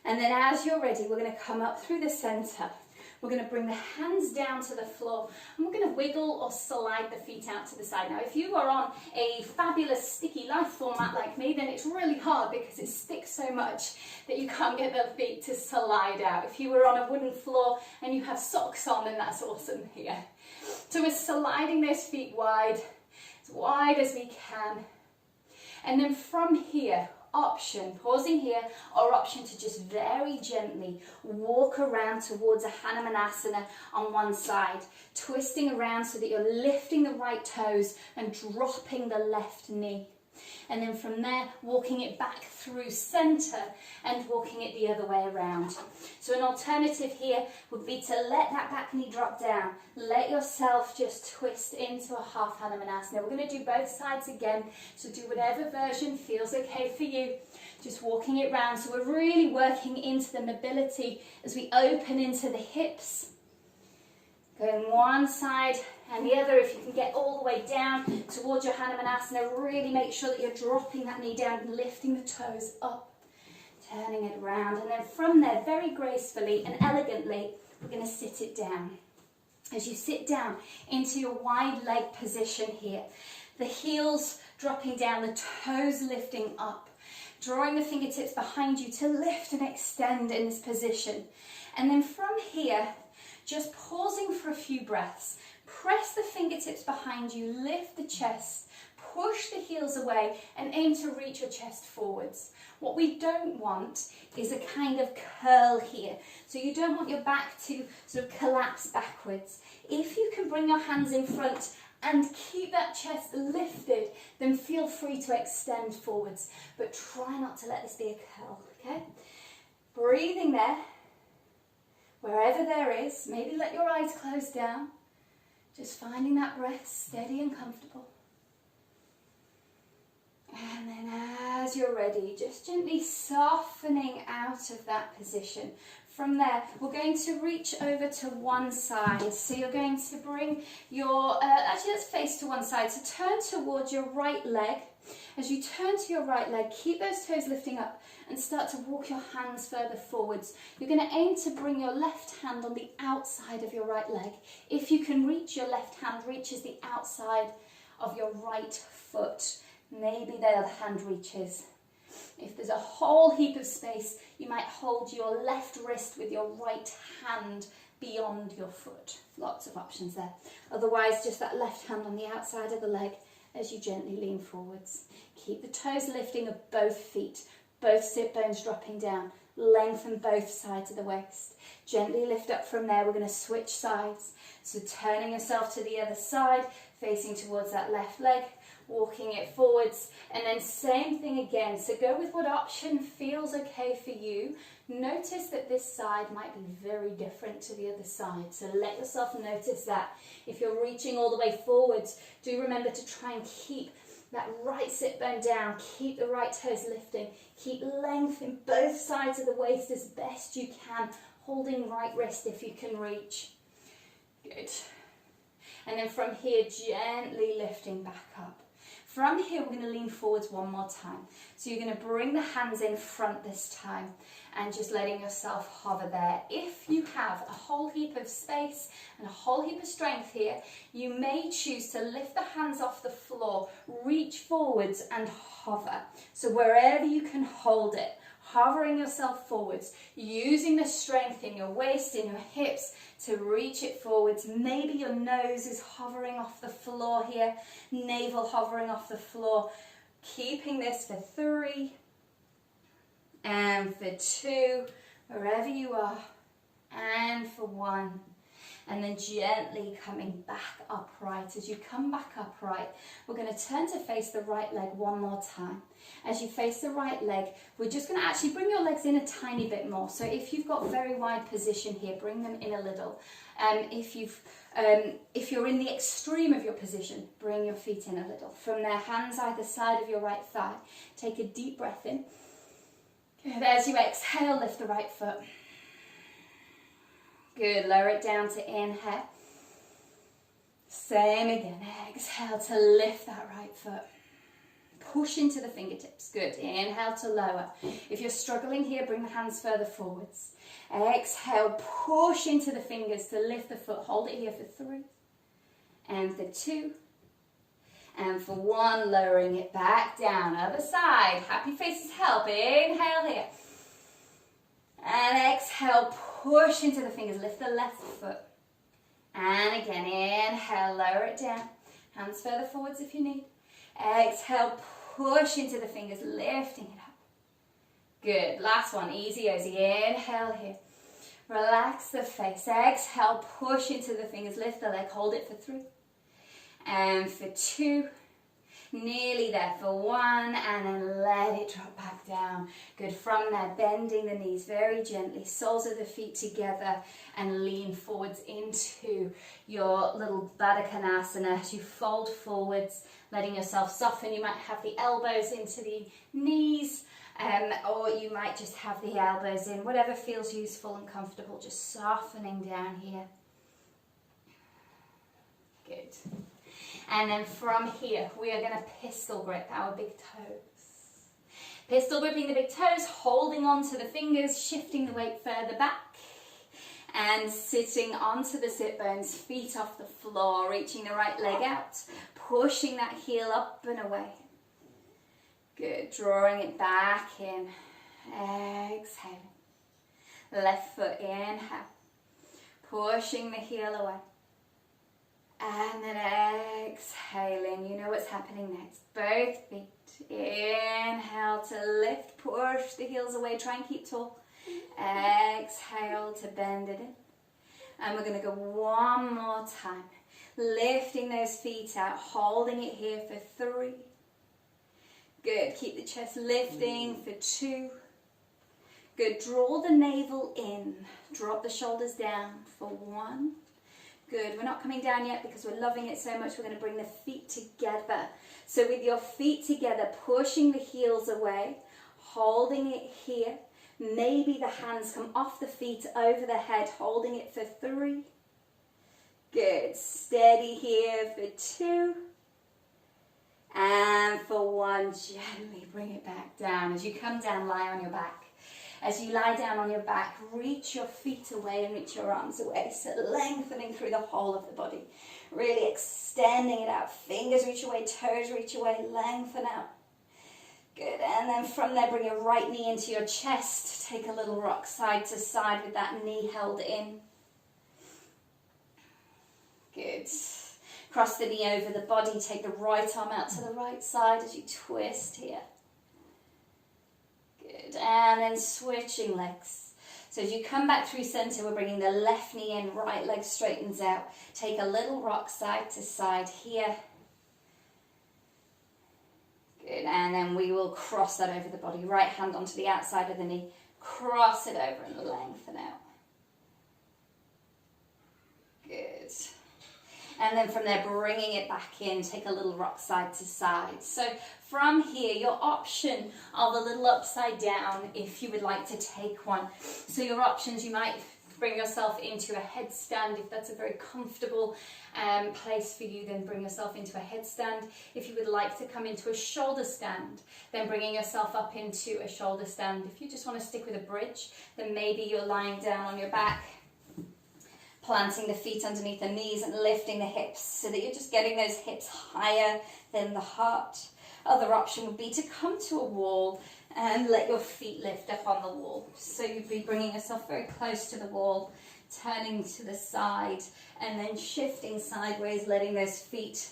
S1: And then as you're ready, we're going to come up through the center. We're going to bring the hands down to the floor, and we're going to wiggle or slide the feet out to the side. Now, if you are on a fabulous sticky life format like me, then it's really hard because it sticks so much that you can't get the feet to slide out. If you were on a wooden floor and you have socks on, then that's awesome here. So we're sliding those feet wide, as wide as we can. And then from here, option, pausing here, or option to just very gently walk around towards a Hanumanasana on one side, twisting around so that you're lifting the right toes and dropping the left knee. And then from there, walking it back through center and walking it the other way around. So an alternative here would be to let that back knee drop down. Let yourself just twist into a half Hanumanasana. We're going to do both sides again, so do whatever version feels okay for you. Just walking it round. So we're really working into the mobility as we open into the hips. Going one side and the other. If you can get all the way down towards your Hanumanasana, really make sure that you're dropping that knee down and lifting the toes up, turning it around. And then from there, very gracefully and elegantly, we're going to sit it down. As you sit down into your wide leg position here, the heels dropping down, the toes lifting up, drawing the fingertips behind you to lift and extend in this position. And then from here, just pausing for a few breaths. Press the fingertips behind you, lift the chest, push the heels away and aim to reach your chest forwards. What we don't want is a kind of curl here. So you don't want your back to sort of collapse backwards. If you can bring your hands in front and keep that chest lifted, then feel free to extend forwards. But try not to let this be a curl, okay? Breathing there. Wherever there is, maybe let your eyes close down. Just finding that breath steady and comfortable. And then as you're ready, just gently softening out of that position. From there, we're going to reach over to one side. So you're going to bring your, actually let's face to one side. So turn towards your right leg. As you turn to your right leg, keep those toes lifting up and start to walk your hands further forwards. You're going to aim to bring your left hand on the outside of your right leg. If you can reach, your left hand reaches the outside of your right foot. Maybe the other hand reaches. If there's a whole heap of space, you might hold your left wrist with your right hand beyond your foot. Lots of options there. Otherwise, just that left hand on the outside of the leg as you gently lean forwards. Keep the toes lifting of both feet, both sit bones dropping down. Lengthen both sides of the waist. Gently lift up from there. We're going to switch sides. So turning yourself to the other side, facing towards that left leg, walking it forwards, and then same thing again. So go with what option feels okay for you. Notice that this side might be very different to the other side, so let yourself notice that. If you're reaching all the way forwards, do remember to try and keep that right sit bone down, keep the right toes lifting, keep length in both sides of the waist as best you can, holding right wrist if you can reach. Good. And then from here, gently lifting back up. From here, we're going to lean forwards one more time. So you're going to bring the hands in front this time and just letting yourself hover there. If you have a whole heap of space and a whole heap of strength here, you may choose to lift the hands off the floor, reach forwards and hover. So wherever you can hold it, hovering yourself forwards, using the strength in your waist, in your hips to reach it forwards. Maybe your nose is hovering off the floor here, navel hovering off the floor. Keeping this for 3 and for 2, wherever you are, and for 1. And then gently coming back upright. As you come back upright, we're going to turn to face the right leg one more time. As you face the right leg, we're just going to actually bring your legs in a tiny bit more. So if you've got very wide position here, bring them in a little. If you're in the extreme of your position, bring your feet in a little. From there, hands either side of your right thigh. Take a deep breath in. Good. As you exhale, lift the right foot. Good, lower it down to inhale. Same again, exhale to lift that right foot. Push into the fingertips, good. Inhale to lower. If you're struggling here, bring the hands further forwards. Exhale, push into the fingers to lift the foot. Hold it here for 3 and for 2 and for 1, lowering it back down. Other side, happy faces help. Inhale here. And exhale, push into the fingers, lift the left foot. And again, inhale, lower it down. Hands further forwards if you need. Exhale, push into the fingers, lifting it up. Good, last one, easy, easy. Inhale here. Relax the face. Exhale, push into the fingers, lift the leg, hold it for 3. And for 2. Nearly there for 1, and then let it drop back down. Good, from there, bending the knees very gently, soles of the feet together, and lean forwards into your little Upavistakonasana as you fold forwards, letting yourself soften. You might have the elbows into the knees, or you might just have the elbows in, whatever feels useful and comfortable, just softening down here. Good. And then from here, we are going to pistol grip our big toes. Pistol gripping the big toes, holding onto the fingers, shifting the weight further back, and sitting onto the sit bones, feet off the floor, reaching the right leg out, pushing that heel up and away. Good, drawing it back in, exhaling. Left foot, inhale, pushing the heel away. And then exhaling, you know what's happening next. Both feet, inhale to lift, push the heels away, try and keep tall. Exhale to bend it in. And we're going to go one more time. Lifting those feet out, holding it here for 3. Good, keep the chest lifting for 2. Good, draw the navel in, drop the shoulders down for 1. Good, we're not coming down yet because we're loving it so much. We're going to bring the feet together. So with your feet together, pushing the heels away, holding it here. Maybe the hands come off the feet over the head, holding it for 3. Good, steady here for 2. And for 1, gently bring it back down. As you come down, lie on your back. As you lie down on your back, reach your feet away and reach your arms away. So lengthening through the whole of the body. Really extending it out. Fingers reach away, toes reach away, lengthen out. Good, and then from there, bring your right knee into your chest. Take a little rock side to side with that knee held in. Good. Cross the knee over the body. Take the right arm out to the right side as you twist here. Good, and then switching legs. So as you come back through center, we're bringing the left knee in, right leg straightens out. Take a little rock side to side here. And then we will cross that over the body. Right hand onto the outside of the knee. Cross it over and lengthen out. Good. And then from there, bringing it back in, take a little rock side to side. So from here, your option of a little upside down, if you would like to take one. So your options, you might bring yourself into a headstand. If that's a very comfortable place for you, then bring yourself into a headstand. If you would like to come into a shoulder stand, then bringing yourself up into a shoulder stand. If you just want to stick with a bridge, then maybe you're lying down on your back, planting the feet underneath the knees and lifting the hips so that you're just getting those hips higher than the heart. Other option would be to come to a wall and let your feet lift up on the wall. So you'd be bringing yourself very close to the wall, turning to the side and then shifting sideways, letting those feet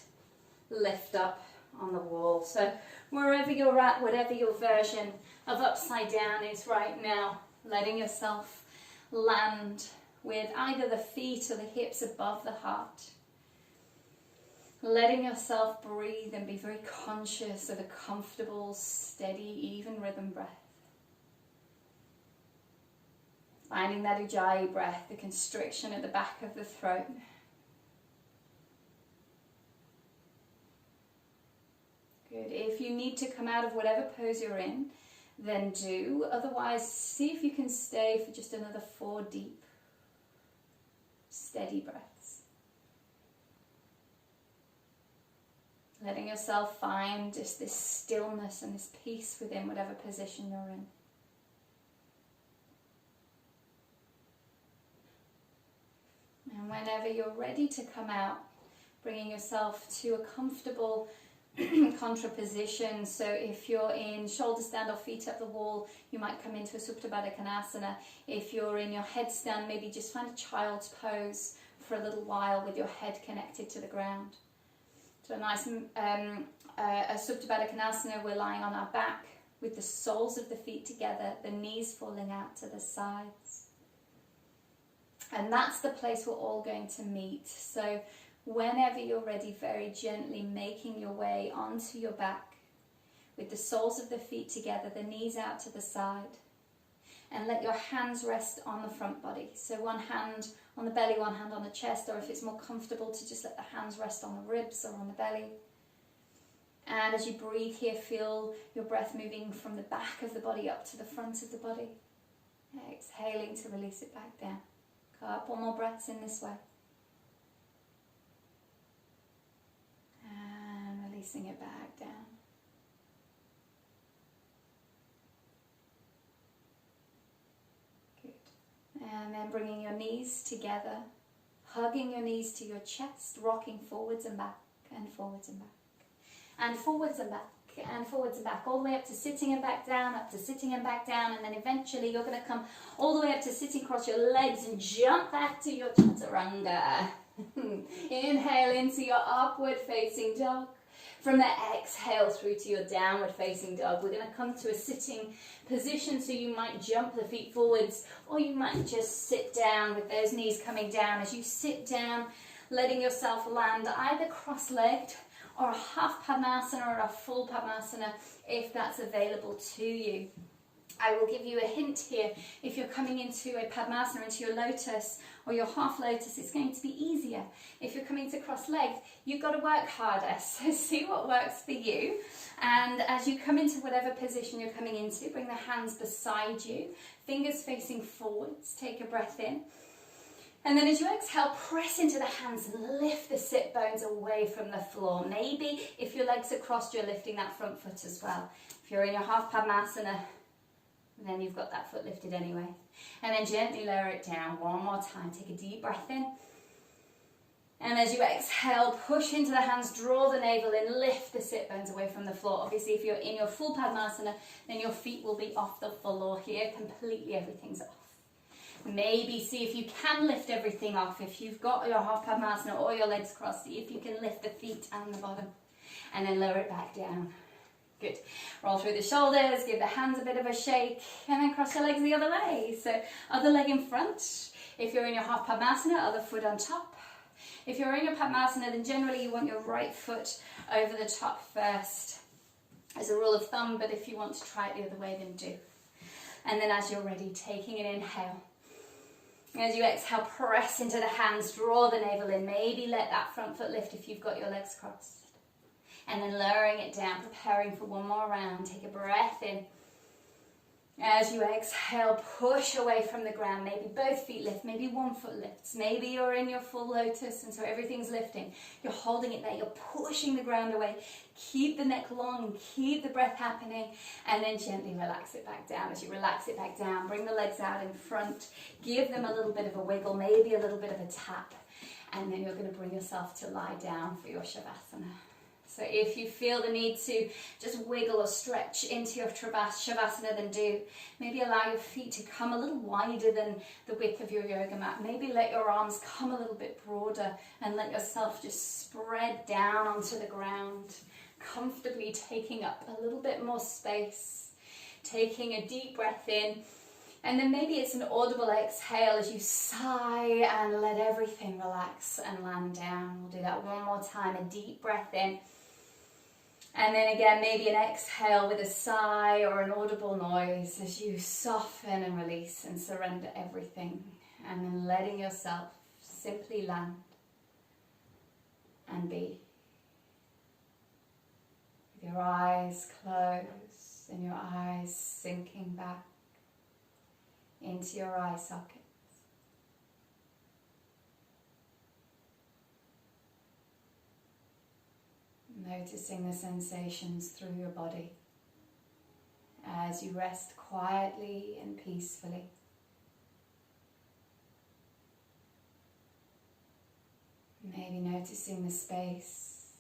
S1: lift up on the wall. So wherever you're at, whatever your version of upside down is right now, letting yourself land with either the feet or the hips above the heart. Letting yourself breathe and be very conscious of a comfortable, steady, even rhythm breath. Finding that Ujjayi breath, the constriction at the back of the throat. Good. If you need to come out of whatever pose you're in, then do. Otherwise, see if you can stay for just another 4 deep, steady breaths. Letting yourself find just this stillness and this peace within whatever position you're in. And whenever you're ready to come out, bringing yourself to a comfortable contra position. So if you're in shoulder stand or feet up the wall, you might come into a Upavistakonasana. If you're in your headstand, maybe just find a child's pose for a little while with your head connected to the ground. So a nice a Upavistakonasana, we're lying on our back with the soles of the feet together, the knees falling out to the sides. And that's the place we're all going to meet. So whenever you're ready, very gently making your way onto your back with the soles of the feet together, the knees out to the side. And let your hands rest on the front body. So one hand on the belly, one hand on the chest, or if it's more comfortable to just let the hands rest on the ribs or on the belly. And as you breathe here, feel your breath moving from the back of the body up to the front of the body. Exhaling to release it back down. Couple more breaths in this way. And releasing it back down. Good. And then bringing your knees together, hugging your knees to your chest, rocking forwards and back, and forwards and back, and forwards and back, and forwards and back, all the way up to sitting and back down, up to sitting and back down, and then eventually you're going to come all the way up to sitting across your legs and jump back to your chaturanga. Inhale into your upward facing dog. From there, exhale through to your downward facing dog. We're going to come to a sitting position, so you might jump the feet forwards, or you might just sit down with those knees coming down. As you sit down, letting yourself land either cross-legged or a half Padmasana or a full Padmasana if that's available to you. I will give you a hint here. If you're coming into a Padmasana, into your lotus or your half lotus, it's going to be easier. If you're coming to cross-legged, you've got to work harder. So see what works for you. And as you come into whatever position you're coming into, bring the hands beside you, fingers facing forwards, take a breath in. And then as you exhale, press into the hands and lift the sit bones away from the floor. Maybe if your legs are crossed, you're lifting that front foot as well. If you're in your half Padmasana, then you've got that foot lifted anyway. And then gently lower it down one more time. Take a deep breath in. And as you exhale, push into the hands, draw the navel in, lift the sit bones away from the floor. Obviously, if you're in your full Padmasana, then your feet will be off the floor here. Completely everything's off. Maybe see if you can lift everything off. If you've got your half Padmasana or your legs crossed, see if you can lift the feet and the bottom. And then lower it back down. Good. Roll through the shoulders, give the hands a bit of a shake, and then cross your legs the other way. So other leg in front. If you're in your half Padmasana, other foot on top. If you're in your Padmasana, then generally you want your right foot over the top first. as a rule of thumb, but if you want to try it the other way, then do. And then as you're ready, taking an inhale. As you exhale, press into the hands, draw the navel in. Maybe let that front foot lift if you've got your legs crossed. And then lowering it down, preparing for one more round. Take a breath in. As you exhale, push away from the ground. Maybe both feet lift, maybe one foot lifts. Maybe you're in your full lotus and so everything's lifting. You're holding it there, you're pushing the ground away. Keep the neck long and keep the breath happening. And then gently relax it back down. As you relax it back down, bring the legs out in front. Give them a little bit of a wiggle, maybe a little bit of a tap. And then you're going to bring yourself to lie down for your Shavasana. So if you feel the need to just wiggle or stretch into your Shavasana, then do. Maybe allow your feet to come a little wider than the width of your yoga mat. Maybe let your arms come a little bit broader and let yourself just spread down onto the ground, comfortably taking up a little bit more space, taking a deep breath in. And then maybe it's an audible exhale as you sigh and let everything relax and land down. We'll do that one more time, a deep breath in. And then again, maybe an exhale with a sigh or an audible noise as you soften and release and surrender everything. And then letting yourself simply land and be. With your eyes closed and your eyes sinking back into your eye sockets. Noticing the sensations through your body as you rest quietly and peacefully. Maybe noticing the space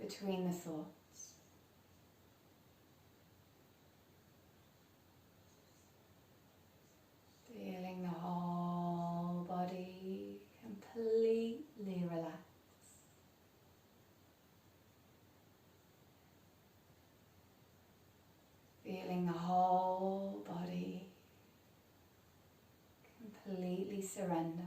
S1: between the thoughts. Feeling the whole body completely relaxed. Feeling the whole body completely surrender.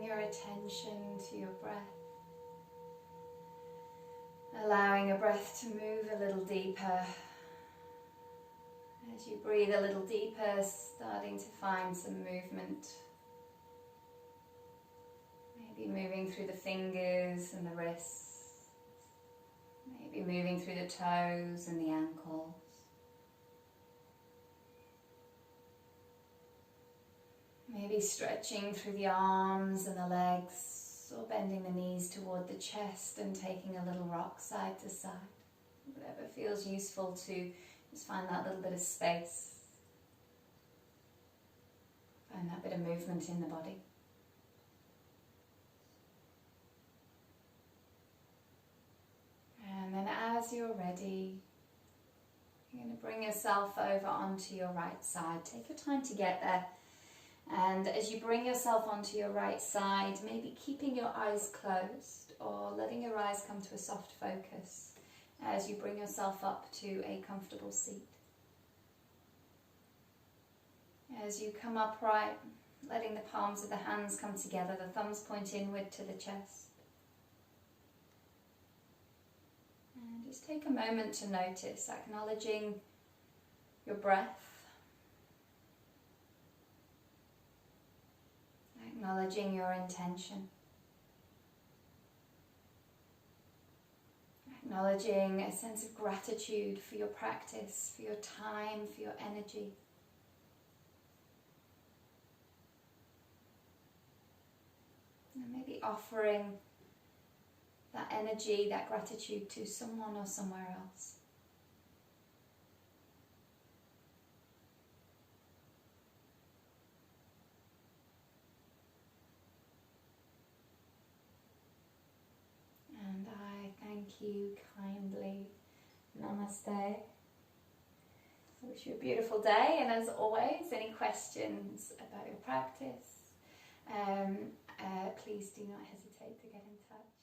S1: Your attention to your breath, allowing your breath to move a little deeper. As you breathe a little deeper, starting to find some movement, maybe moving through the fingers and the wrists, maybe moving through the toes and the ankles. Maybe stretching through the arms and the legs, or bending the knees toward the chest and taking a little rock side to side. Whatever feels useful to just find that little bit of space. Find that bit of movement in the body. And then as you're ready, You're going to bring yourself over onto your right side. Take your time to get there. And as you bring yourself onto your right side, maybe keeping your eyes closed or letting your eyes come to a soft focus as you bring yourself up to a comfortable seat. As you come upright, letting the palms of the hands come together, the thumbs point inward to the chest. And just take a moment to notice, acknowledging your breath, acknowledging your intention, acknowledging a sense of gratitude for your practice, for your time, for your energy. And maybe offering that energy, that gratitude to someone or somewhere else. And I thank you kindly. Namaste. I wish you a beautiful day, and as always, any questions about your practice, please do not hesitate to get in touch.